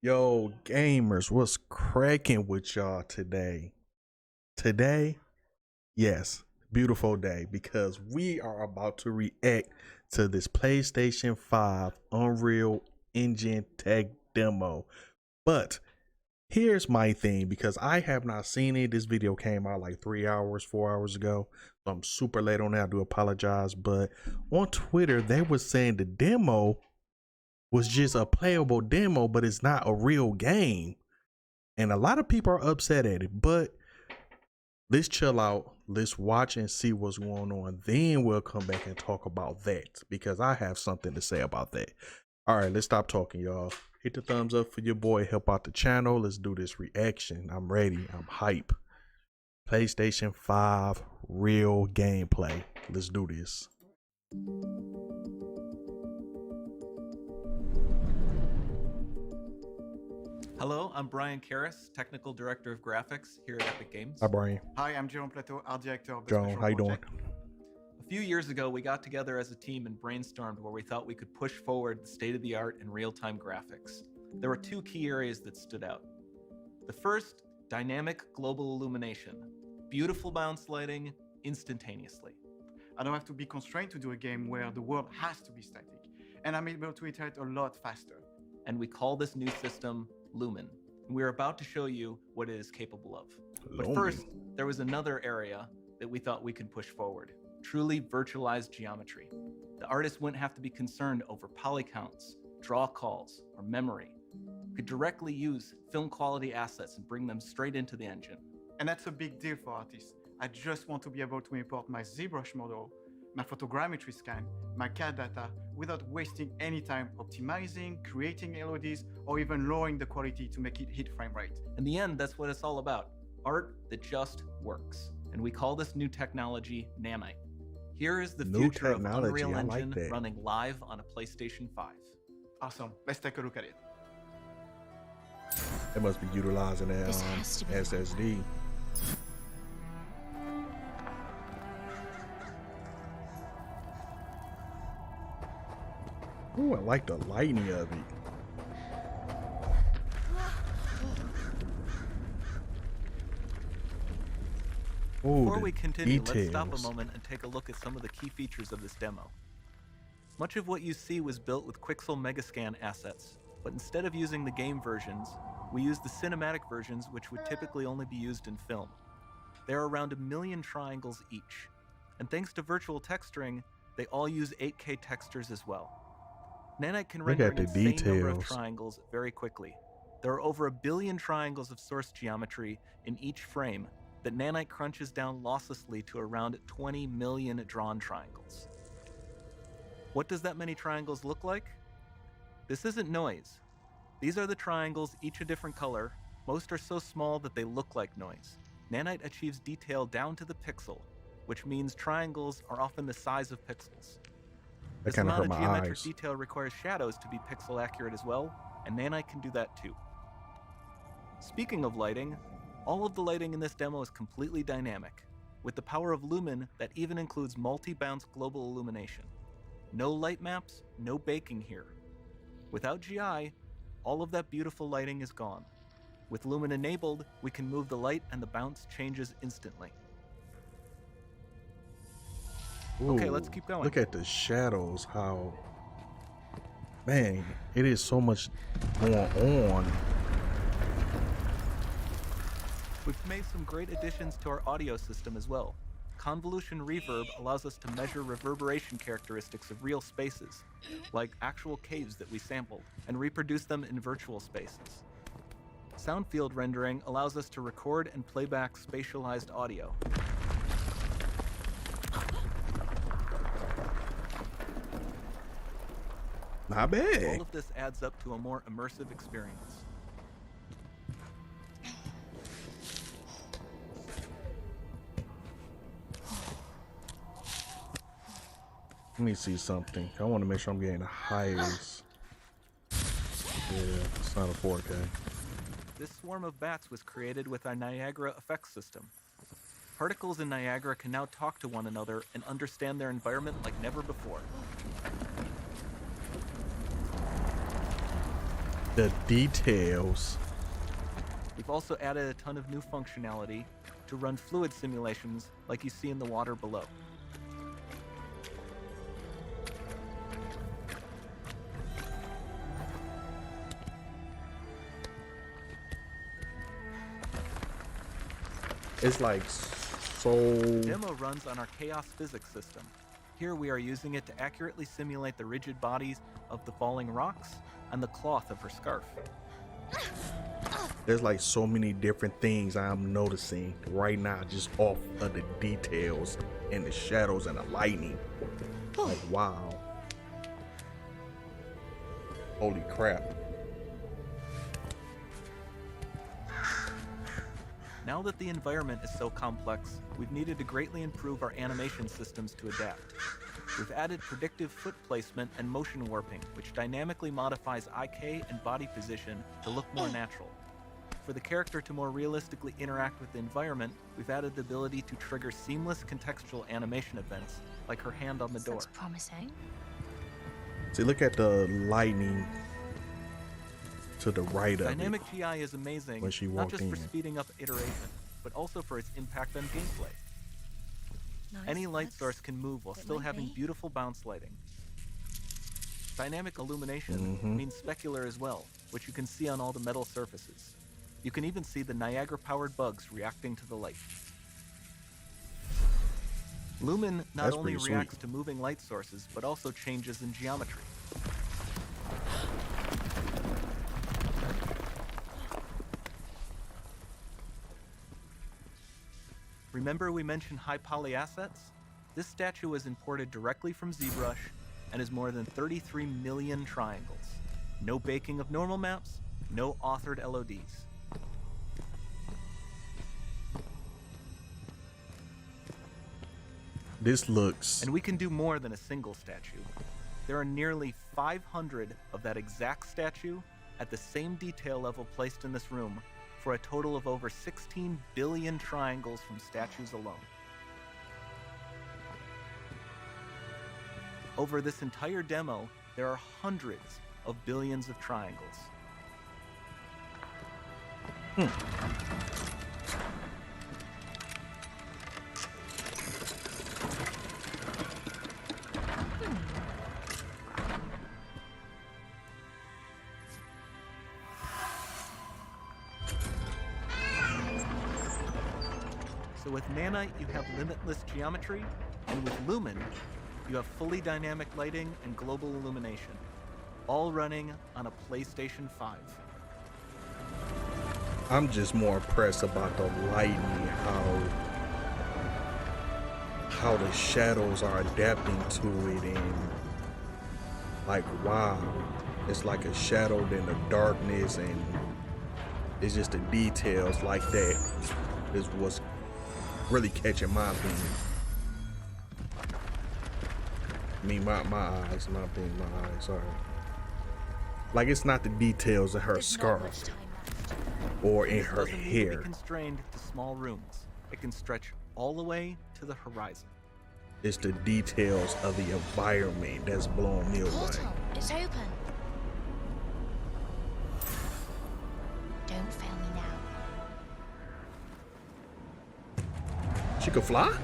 Yo, gamers, what's cracking with y'all today? Today, yes, beautiful day because we are about to react to this PlayStation 5 Unreal Engine tech demo. But here's my thing because I have not seen it. This video came out like 3 hours, 4 hours ago. So I'm super late on that. I do apologize. But on Twitter, they were saying the demo was just a playable demo, but it's not a real game. And a lot of people are upset at it, but let's chill out. Let's watch and see what's going on. Then we'll come back and talk about that because I have something to say about that. All right, let's stop talking, y'all. Hit the thumbs up for your boy. Help out the channel. Let's do this reaction. I'm ready. I'm hype. PlayStation 5 real gameplay. Let's do this. Hello, I'm Brian Karras, Technical Director of Graphics here at Epic Games. Hi, Brian. Hi, I'm Jerome Plateau, Art Director of the Jerome, Special how you doing? Project. A few years ago, we got together as a team and brainstormed where we thought we could push forward the state-of-the-art in real-time graphics. There were two key areas that stood out. The first, dynamic global illumination. Beautiful bounce lighting instantaneously. I don't have to be constrained to do a game where the world has to be static, and I'm able to iterate a lot faster. And we call this new system Lumen. We're about to show you what it is capable of. But first, there was another area that we thought we could push forward. Truly virtualized geometry. The artist wouldn't have to be concerned over poly counts, draw calls, or memory. We could directly use film quality assets and bring them straight into the engine. And that's a big deal for artists. I just want to be able to import my ZBrush model, my photogrammetry scan, my CAD data, without wasting any time optimizing, creating LODs, or even lowering the quality to make it hit frame rate. In the end, that's what it's all about. Art that just works. And we call this new technology Nanite. Here is the future of Unreal Engine running live on a PlayStation 5. Awesome, let's take a look at it. It must be utilizing that SSD. Ooh, I like the lighting of it. Ooh, Before we continue, details. let's stop a moment and take a look at some of the key features of this demo. Much of what you see was built with Quixel Megascan assets, but instead of using the game versions, we used the cinematic versions, which would typically only be used in film. There are around 1 million triangles each, and thanks to virtual texturing, they all use 8K textures as well. Nanite can render an insane number of triangles very quickly. There are over 1 billion triangles of source geometry in each frame that Nanite crunches down losslessly to around 20 million drawn triangles. What does that many triangles look like? This isn't noise. These are the triangles, each a different color. Most are so small that they look like noise. Nanite achieves detail down to the pixel, which means triangles are often the size of pixels. This amount of geometric detail requires shadows to be pixel accurate as well, and Nanite can do that too. Speaking of lighting, all of the lighting in this demo is completely dynamic. With the power of Lumen, that even includes multi-bounce global illumination. No light maps, no baking here. Without GI, all of that beautiful lighting is gone. With Lumen enabled, we can move the light and the bounce changes instantly. Ooh, okay, let's keep going. Look at the shadows, how, man, it is so much going on. We've made some great additions to our audio system as well. Convolution reverb allows us to measure reverberation characteristics of real spaces, like actual caves that we sampled, and reproduce them in virtual spaces. Sound field rendering allows us to record and playback spatialized audio. Not bad. All of this adds up to a more immersive experience. Let me see something. I want to make sure I'm getting the highest. Yeah, it's not a 4K. This swarm of bats was created with our Niagara effects system. Particles in Niagara can now talk to one another and understand their environment like never before. The details. We've also added a ton of new functionality to run fluid simulations like you see in the water below. It's like so. Demo runs on our chaos physics system. Here we are using it to accurately simulate the rigid bodies of the falling rocks and the cloth of her scarf. There's like so many different things I'm noticing right now just off of the details and the shadows and the lighting. Like, wow. Holy crap. Now that the environment is so complex, we've needed to greatly improve our animation systems to adapt. We've added predictive foot placement and motion warping, which dynamically modifies IK and body position to look more natural. For the character to more realistically interact with the environment, we've added the ability to trigger seamless contextual animation events, like her hand on the door. Looks promising. See, look at the lightning to the right of Dynamic it. GI is amazing, when she not walked just for in. speeding up iteration, but also for its impact on gameplay. Nice. Any light That's- source can move while it still might having be. beautiful bounce lighting. Dynamic illumination means specular as well, which you can see on all the metal surfaces. You can even see the Niagara-powered bugs reacting to the light. Lumen not That's only pretty sweet. reacts to moving light sources, but also changes in geometry. Remember we mentioned high poly assets? This statue was imported directly from ZBrush and is more than 33 million triangles. No baking of normal maps, no authored LODs. This looks. And we can do more than a single statue. There are nearly 500 of that exact statue at the same detail level placed in this room, for a total of over 16 billion triangles from statues alone. Over this entire demo, there are hundreds of billions of triangles. So with Nanite, you have limitless geometry, and with Lumen, you have fully dynamic lighting and global illumination, all running on a PlayStation 5. I'm just more impressed about the lighting, how the shadows are adapting to it, and like, wow, it's like a shadow in the darkness, and it's just the details like that is what's really catching my opinion. I mean, my eyes, not being my eyes, sorry. Like, it's not the details of her There's not scarf much time left. or in This her doesn't need to be hair. constrained to small rooms. It can stretch all the way to the horizon. It's the details of the environment that's blowing me away. Portal, it's open. Don't fail me now. She could fly?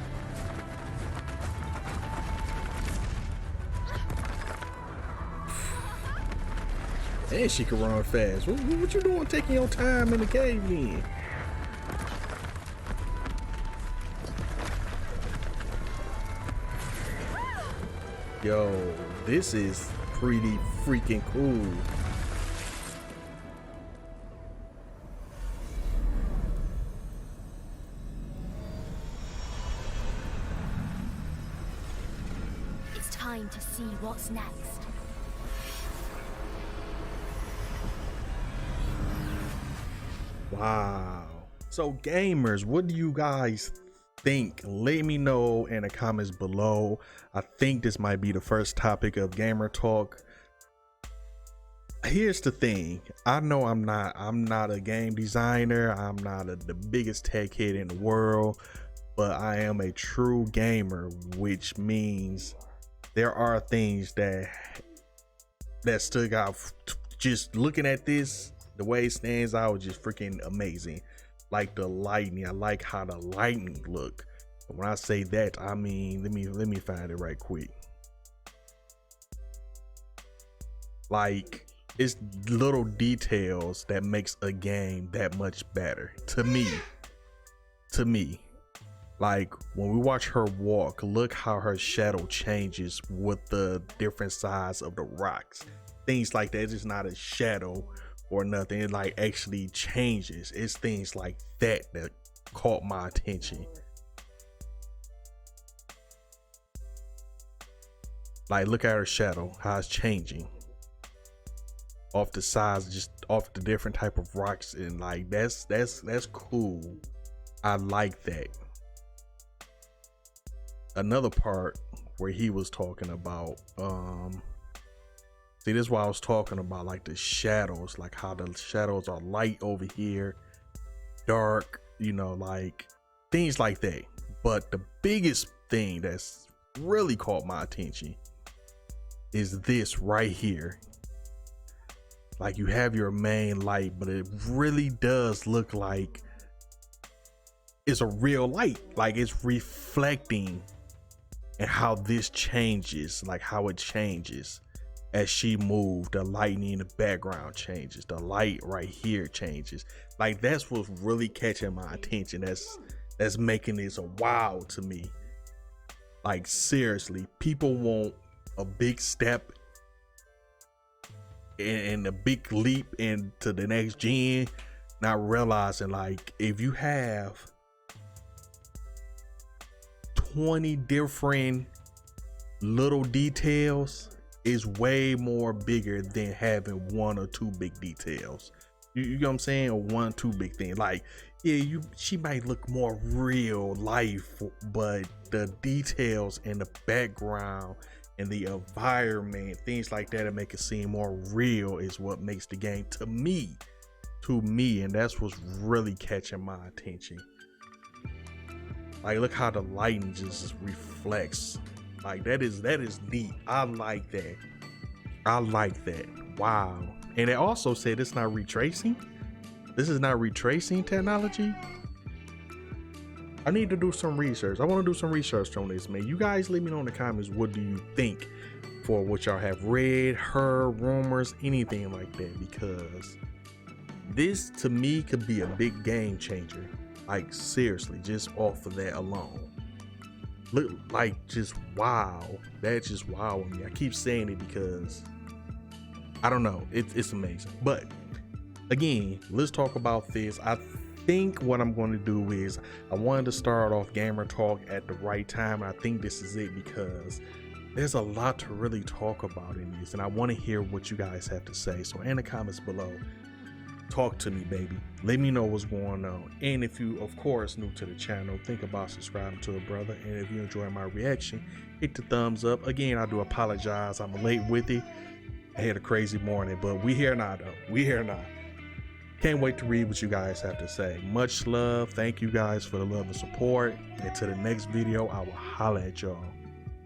And she could run fast. What you doing taking your time in the cave then? Yo, this is pretty freaking cool. It's time to see what's next. Wow. So gamers, what do you guys think? Let me know in the comments below. I think this might be the first topic of gamer talk. Here's the thing. I know I'm not a game designer. I'm not the biggest tech head in the world, but I am a true gamer, which means there are things that still got just looking at this, the way it stands out is just freaking amazing. Like the lightning, I like how the lightning look. And when I say that, I mean, let me find it right quick. Like, it's little details that makes a game that much better to me. Like when we watch her walk, look how her shadow changes with the different size of the rocks. Things like that. It's just not a shadow or nothing. It like actually changes. It's things like that that caught my attention. Like, look at her shadow, how it's changing off the size, just off the different type of rocks, and like that's cool. I like that. Another part where he was talking about see, this is why I was talking about, like the shadows, like how the shadows are light over here, dark, you know, like things like that. But the biggest thing that's really caught my attention is this right here. Like, you have your main light, but it really does look like it's a real light. Like, it's reflecting, and how this changes, like how it changes as she moved. The lightning in the background changes, the light right here changes. Like, that's what's really catching my attention. That's making this a wow to me. Like, seriously, people want a big step and a big leap into the next gen, not realizing, like, if you have 20 different little details, is way more bigger than having one or two big details. You know what I'm saying? Or one or two big things. Like, yeah, she might look more real life, but the details in the background and the environment, things like that make it seem more real, is what makes the game to me, and that's what's really catching my attention. Like, look how the lighting just reflects. Like, that is neat. I like that. Wow. And it also said it's not retracing. This is not retracing technology. I need to do some research. I want to do some research on this, man. You guys leave me know in the comments, what do you think, for what y'all have read, heard, rumors, anything like that, because this to me could be a big game changer. Like, seriously, just off of that alone. Look, like, just wow. That's just wow with me. I keep saying it because I don't know. It's amazing. But again, let's talk about this. I think what I'm going to do is, I wanted to start off Gamer Talk at the right time. I think this is it, because there's a lot to really talk about in this, and I want to hear what you guys have to say. So in the comments below, talk to me, baby. Let me know what's going on. And if you, of course, new to the channel, think about subscribing to a brother. And if you enjoy my reaction, hit the thumbs up. Again, I do apologize, I'm late with it. I had a crazy morning, but we here now though. We here now. Can't wait to read what you guys have to say. Much love. Thank you guys for the love and support. And to the next video, I will holla at y'all.